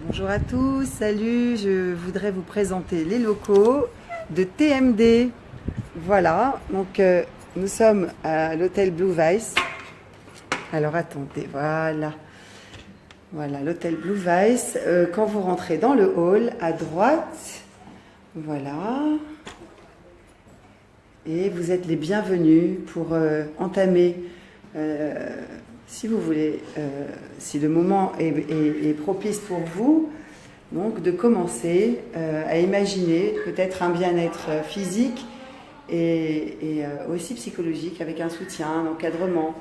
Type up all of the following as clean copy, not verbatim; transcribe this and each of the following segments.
Bonjour à tous, salut, je voudrais vous présenter les locaux de TMD. Voilà, donc nous sommes à l'hôtel Blue Weiss. Alors attendez, voilà. Voilà, l'hôtel Blue Weiss. Quand vous rentrez dans le hall, à droite, voilà. Et vous êtes les bienvenus pour entamer, si vous voulez, si le moment est propice pour vous, donc de commencer à imaginer peut-être un bien-être physique et aussi psychologique avec un soutien, un encadrement.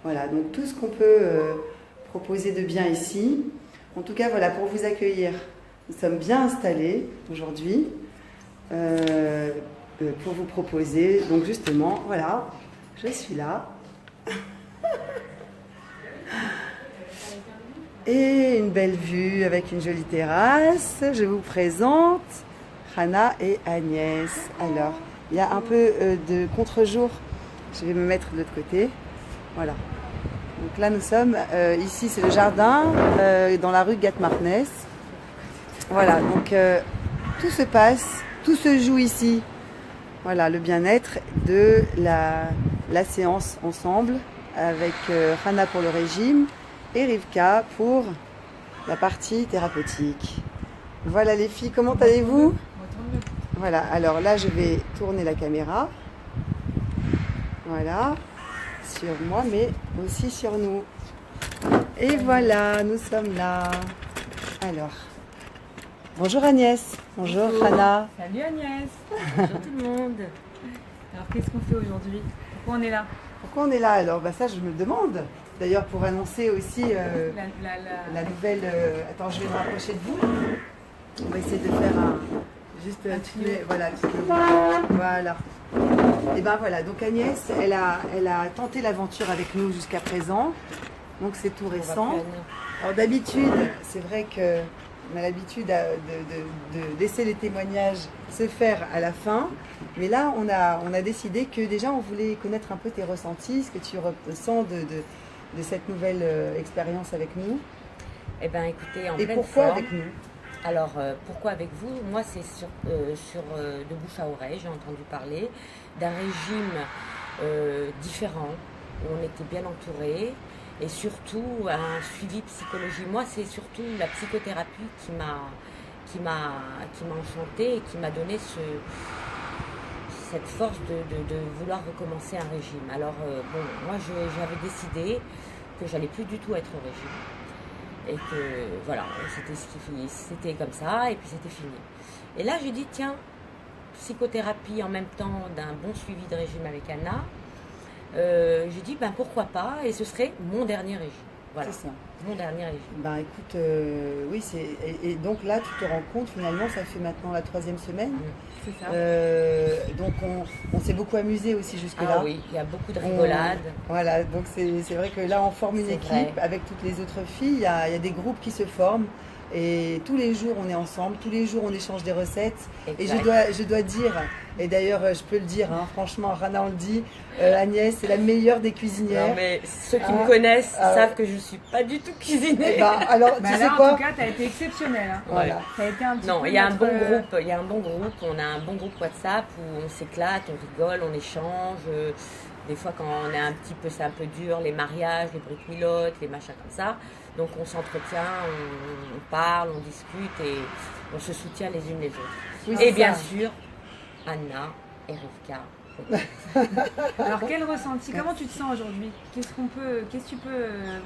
Voilà, donc tout ce qu'on peut proposer de bien ici. En tout cas, voilà, pour vous accueillir, nous sommes bien installés aujourd'hui. Pour vous proposer, donc justement, voilà, je suis là. Et une belle vue avec une jolie terrasse. Je vous présente Hana et Agnès. Alors, il y a un peu de contre-jour. Je vais me mettre de l'autre côté. Voilà. Donc là, nous sommes, ici c'est le jardin, dans la rue Gat-Marnès. Voilà, donc tout se passe, tout se joue ici. Voilà, le bien-être de la séance ensemble avec Hana pour le régime et Rivka pour la partie thérapeutique. Voilà les filles, comment allez-vous? Voilà, alors là je vais tourner la caméra. Voilà, sur moi mais aussi sur nous. Et voilà, nous sommes là. Alors, bonjour Agnès, bonjour Hana. Salut Agnès, bonjour tout le monde. Alors qu'est-ce qu'on fait aujourd'hui? Pourquoi on est là? Pourquoi on est là alors? Ça je me le demande. D'ailleurs pour annoncer aussi la nouvelle... attends, je vais me rapprocher de vous. On va essayer de faire juste un tuyau. Voilà, voilà. Et ben voilà, donc Agnès, elle a tenté l'aventure avec nous jusqu'à présent. Donc c'est tout récent. Alors d'habitude, c'est vrai que on a l'habitude de laisser les témoignages se faire à la fin. Mais là, on a décidé que déjà, on voulait connaître un peu tes ressentis, ce que tu ressens de cette nouvelle expérience avec nous. Eh bien, écoutez, en Et pleine pourquoi forme. avec nous? Alors, pourquoi avec vous? Moi, c'est de bouche à oreille, j'ai entendu parler d'un régime différent, où on était bien entouré, et surtout un suivi psychologie. Moi, c'est surtout la psychothérapie qui m'a enchantée et qui m'a donné cette force de vouloir recommencer un régime. Alors, moi, j'avais décidé que j'allais plus du tout être au régime. Et que, voilà, c'était comme ça, et puis c'était fini. Et là, j'ai dit, tiens, psychothérapie en même temps d'un bon suivi de régime avec Anna. J'ai dit, pourquoi pas, et ce serait mon dernier régime. Voilà, c'est ça. Mon dernier régime. Écoute, oui, et donc là, tu te rends compte, finalement, ça fait maintenant la 3e semaine. C'est ça. Donc on s'est beaucoup amusé aussi jusque-là. Ah oui, il y a beaucoup de rigolades. Voilà, donc c'est vrai que là, on forme une équipe avec toutes les autres filles. Il y a des groupes qui se forment. Et tous les jours, on est ensemble. Tous les jours, on échange des recettes. Exact. Et je dois dire, et d'ailleurs, je peux le dire, franchement, Rana, on le dit, Agnès, c'est la meilleure des cuisinières. Non, mais ceux qui me connaissent savent que je ne suis pas du tout cuisinière. Alors, tu sais là, quoi? en tout cas, tu as été exceptionnelle. Hein. Voilà. Ça a été un petit non, peu il y a un bon groupe. Il y a un bon groupe. On a un bon groupe WhatsApp où on s'éclate, on rigole, on échange. Des fois, quand on est c'est un peu dur, les mariages, les briques-milottes, les machins comme ça. Donc on s'entretient, on parle, on discute et on se soutient les unes les autres. Oui, et bien sûr, Anna et Rivka. Alors quel ressenti? Comment tu te sens aujourd'hui?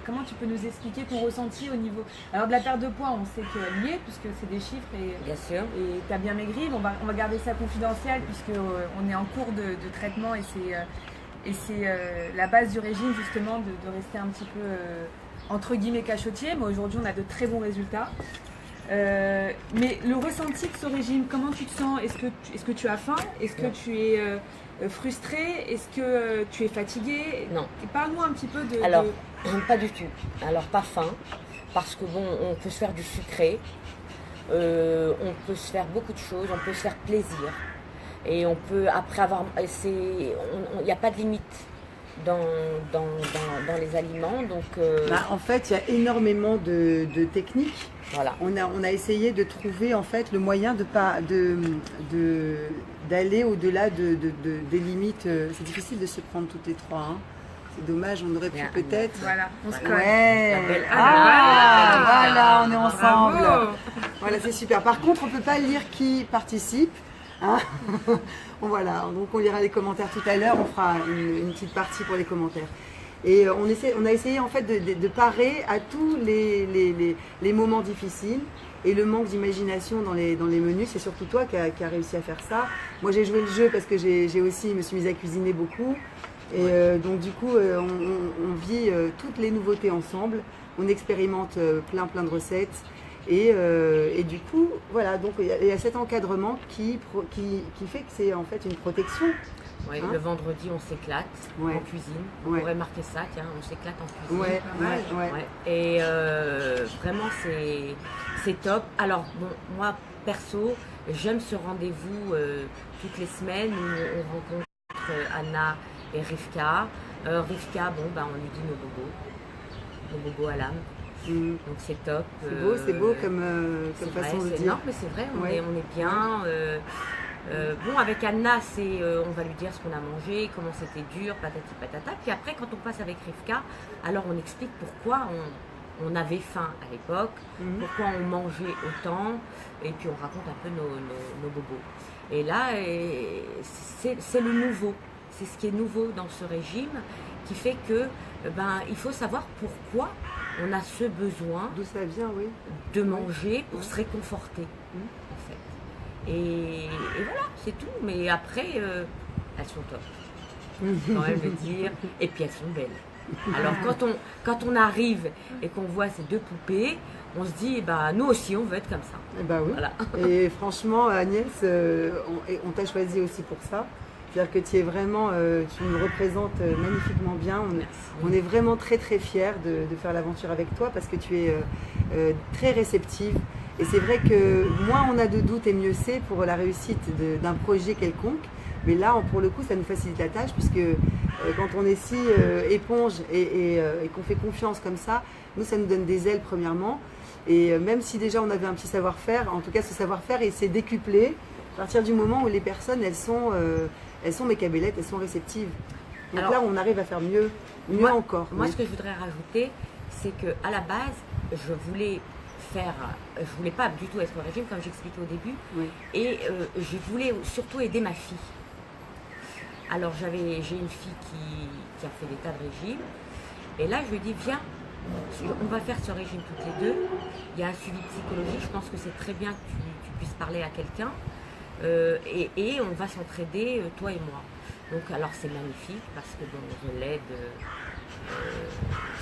Comment tu peux nous expliquer ton ressenti au niveau... Alors de la perte de poids, on sait qu'elle y est, puisque c'est des chiffres et bien sûr. Et tu as bien maigri. On va garder ça confidentiel puisque on est en cours de traitement et c'est la base du régime justement de rester un petit peu entre guillemets cachotier. Mais aujourd'hui on a de très bons résultats. Mais le ressenti de ce régime, comment tu te sens? Est-ce que tu as faim? Est-ce que tu es frustré? Est-ce que tu es fatigué? Non. Parle-moi un petit peu de... Alors, pas du tout. Alors, pas faim, parce que on peut se faire du sucré, on peut se faire beaucoup de choses, on peut se faire plaisir. Et on peut, après avoir... Il n'y a pas de limite dans les aliments. Donc, en fait, il y a énormément de techniques Voilà. On a essayé de trouver en fait le moyen d'aller au-delà des limites. C'est difficile de se prendre toutes les trois. Hein. C'est dommage, on aurait pu peut-être. Voilà, on se colle. Ouais. Voilà, on est ensemble. Bravo. Voilà, c'est super. Par contre, on ne peut pas lire qui participe. Hein. Voilà, donc on lira les commentaires tout à l'heure. On fera une petite partie pour les commentaires. Et on a essayé en fait de parer à tous les moments difficiles. Et le manque d'imagination dans les menus, c'est surtout toi qui a réussi à faire ça. Moi, j'ai joué le jeu parce que je me suis mise à cuisiner beaucoup. Et donc du coup, on vit toutes les nouveautés ensemble. On expérimente plein de recettes. Et du coup, voilà, donc il y a cet encadrement qui fait que c'est en fait une protection. Ouais, Hein, le vendredi, on s'éclate en cuisine. On pourrait marquer ça, tiens, on s'éclate en cuisine. Ouais. Et vraiment, c'est top. Alors, bon, moi, perso, j'aime ce rendez-vous toutes les semaines où on rencontre Anna et Rivka. Rivka, bon, on lui dit nos bobos à l'âme. Donc c'est top. C'est beau comme façon de dire. Non, mais c'est vrai, on est bien. Bon, avec Anna, on va lui dire ce qu'on a mangé, comment c'était dur, patati patata. Puis après, quand on passe avec Rivka, alors on explique pourquoi on avait faim à l'époque, pourquoi on mangeait autant, et puis on raconte un peu nos bobos. Et là, c'est le nouveau. C'est ce qui est nouveau dans ce régime qui fait que il faut savoir pourquoi on a ce besoin d'où ça vient, oui, de manger pour se réconforter, en fait. Et voilà, c'est tout. Mais après, elles sont top. Quand même le dire. Et puis elles sont belles. Alors quand on arrive et qu'on voit ces deux poupées, on se dit, nous aussi, on veut être comme ça. Oui. Voilà. Et franchement, Agnès, on t'a choisi aussi pour ça. C'est-à-dire que tu es vraiment, tu nous représentes magnifiquement bien. On est vraiment très fiers de faire l'aventure avec toi parce que tu es très réceptive. Et c'est vrai que moins on a de doutes et mieux c'est pour la réussite d'un projet quelconque. Mais là, pour le coup, ça nous facilite la tâche puisque quand on est si éponge et qu'on fait confiance comme ça, nous, ça nous donne des ailes premièrement. Et même si déjà on avait un petit savoir-faire, en tout cas ce savoir-faire, il s'est décuplé à partir du moment où les personnes, elles sont mes cabellettes, elles sont réceptives. Donc alors, là, on arrive à faire mieux encore. Moi, ce que je voudrais rajouter, c'est qu'à la base, je voulais pas du tout être au régime, comme j'expliquais au début, et je voulais surtout aider ma fille. Alors, j'ai une fille qui a fait des tas de régimes, et là, je lui ai dit, viens, on va faire ce régime toutes les deux. Il y a un suivi psychologique, je pense que c'est très bien que tu puisses parler à quelqu'un. Et on va s'entraider, toi et moi. Donc alors c'est magnifique parce que je l'aide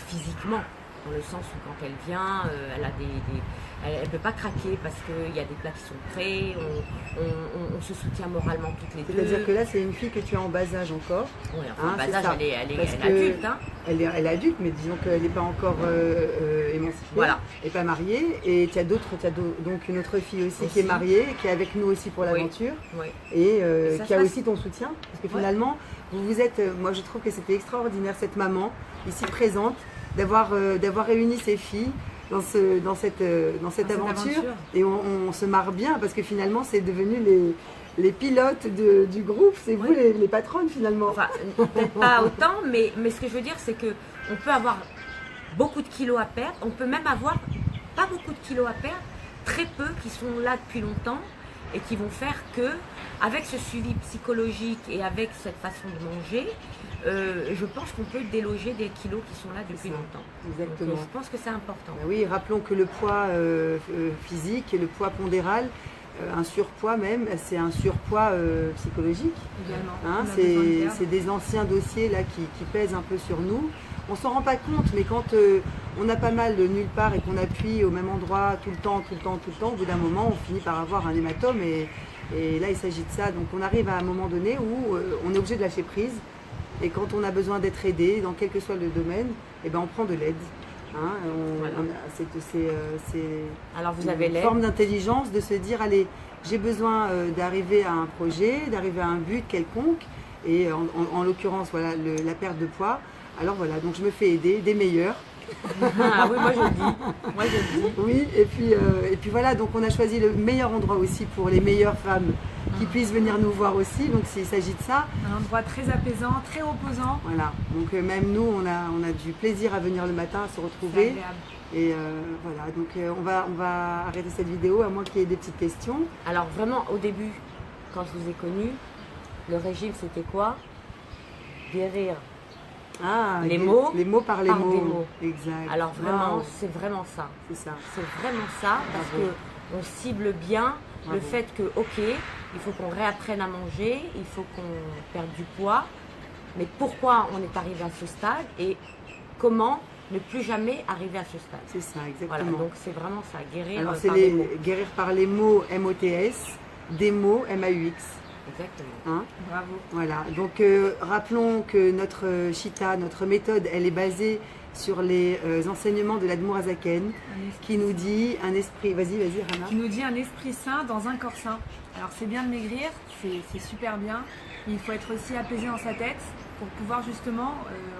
physiquement, dans le sens où quand elle vient, elle ne peut pas craquer parce qu'il y a des plats qui sont prêts, on se soutient moralement toutes les deux. C'est-à-dire que là c'est une fille que tu as en bas âge encore. Oui, en bas âge, elle est adulte. Hein. Elle est adulte, mais disons qu'elle n'est pas encore émancipée, voilà. Elle n'est pas mariée. Et tu as donc une autre fille aussi qui est mariée, qui est avec nous aussi pour l'aventure. Oui. Et qui a aussi ton soutien. Parce que finalement, vous êtes, moi je trouve que c'était extraordinaire cette maman, ici présente, d'avoir réuni ses filles dans cette aventure. Et on se marre bien parce que finalement c'est devenu les pilotes du groupe, c'est vous les patronnes finalement. Enfin, peut-être pas autant, mais ce que je veux dire c'est qu'on peut avoir beaucoup de kilos à perdre, on peut même avoir pas beaucoup de kilos à perdre, très peu qui sont là depuis longtemps et qui vont faire que, avec ce suivi psychologique et avec cette façon de manger, je pense qu'on peut déloger des kilos qui sont là depuis longtemps. Exactement. Donc, je pense que c'est important. Oui, rappelons que le poids physique et le poids pondéral, un surpoids même, c'est un surpoids psychologique. Également. Hein, c'est des anciens dossiers là qui pèsent un peu sur nous. On s'en rend pas compte, mais quand on a pas mal de nulle part et qu'on appuie au même endroit tout le temps, au bout d'un moment, on finit par avoir un hématome et là il s'agit de ça. Donc on arrive à un moment donné où on est obligé de lâcher prise et quand on a besoin d'être aidé, dans quel que soit le domaine, on prend de l'aide. Hein, alors vous avez une forme d'intelligence de se dire allez, j'ai besoin d'arriver à un projet, d'arriver à un but quelconque et en l'occurrence voilà la perte de poids. Alors voilà, donc je me fais aider des meilleurs Ah oui, moi je le dis. Moi je le dis. Oui, et puis voilà, donc on a choisi le meilleur endroit aussi pour les meilleures femmes qui puissent venir nous voir aussi, donc s'il s'agit de ça. Un endroit très apaisant, très reposant. Voilà, donc même nous, on a du plaisir à venir le matin, à se C'est retrouver. agréable. Et voilà, donc on va arrêter cette vidéo, à moins qu'il y ait des petites questions. Alors vraiment, au début, quand je vous ai connu, le régime c'était quoi? Guérir. Ah, Les mots les mots par les par mots. des mots. Exact. Alors vraiment, Wow, c'est vraiment ça. c'est ça. C'est vraiment ça, parce Bravo. que on cible bien le Bravo. fait que, ok, il faut qu'on réapprenne à manger, il faut qu'on perde du poids, mais pourquoi on est arrivé à ce stade et comment ne plus jamais arriver à ce stade. C'est ça, Voilà, exactement. donc c'est vraiment ça, guérir Alors c'est par les mots. guérir par les mots MOTS, des mots MAUX. Exactement. Hein? Bravo. Voilà, donc rappelons que notre Chita, notre méthode, elle est basée sur les enseignements de l'Admour Azaken, Un esprit qui nous dit un esprit. Vas-y, Rana. qui nous dit un esprit sain dans un corps sain. Alors c'est bien de maigrir, c'est super bien, mais il faut être aussi apaisé dans sa tête pour pouvoir justement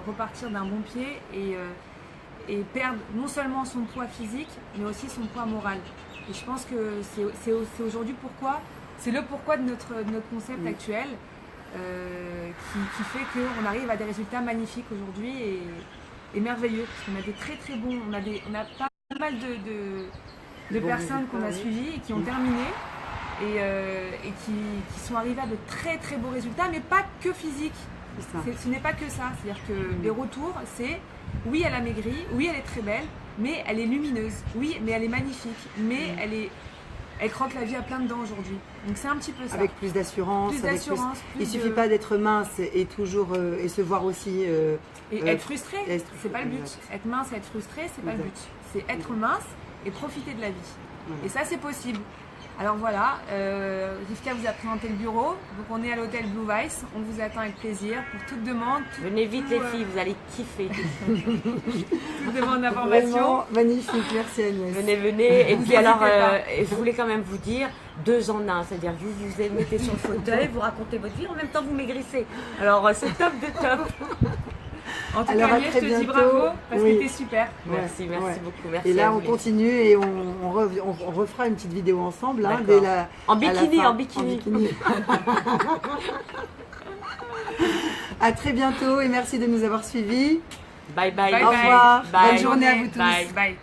repartir d'un bon pied et perdre non seulement son poids physique, mais aussi son poids moral. Et je pense que c'est aujourd'hui pourquoi, c'est le pourquoi de notre concept actuel qui fait qu'on arrive à des résultats magnifiques aujourd'hui et merveilleux. Parce qu'on a des très très bons, on a pas mal de Bons personnes qu'on a résultats, suivies et qui ont terminé et qui sont arrivées à de très très beaux résultats, mais pas que physiques. C'est ça. Ce n'est pas que ça, c'est-à-dire que les retours, c'est oui, elle a maigri, oui, elle est très belle, mais elle est lumineuse, oui, mais elle est magnifique, mais elle croque la vie à plein dedans aujourd'hui. Donc c'est un petit peu ça. Avec plus d'assurance. Plus avec d'assurance, Il plus suffit de- pas d'être mince et toujours et se voir aussi. Et être frustré, être- c'est pas le but. exact. Être mince et être frustré, c'est pas le Exact. but. C'est être mince et profiter de la vie. Voilà. Et ça, c'est possible. Alors voilà, Rivka vous a présenté le bureau. Donc on est à l'hôtel Blue Vice. On vous attend avec plaisir pour toute demande, Venez vite les filles, vous allez kiffer. toute demande d'information. Vraiment magnifique, merci Agnès. Venez, venez. Et Vous puis alors, hésitez pas. je voulais quand même vous dire 2 en 1, c'est-à-dire vous vous mettez sur le fauteuil, vous racontez votre vie, en même temps vous maigrissez. Alors c'est top de top. En tout Alors, cas, à Agnès, je très te dis bientôt. bravo parce Oui. que t'es super. Merci, merci Ouais. beaucoup. Merci Et là, à on vous, les continue et on refera une petite vidéo ensemble. Hein, D'accord. dès la, En à la bikini, fin. en bikini. À très bientôt et merci de nous avoir suivis. Bye bye. Bye Au bye. revoir. Bye. Bonne journée à vous tous. Bye. Bye.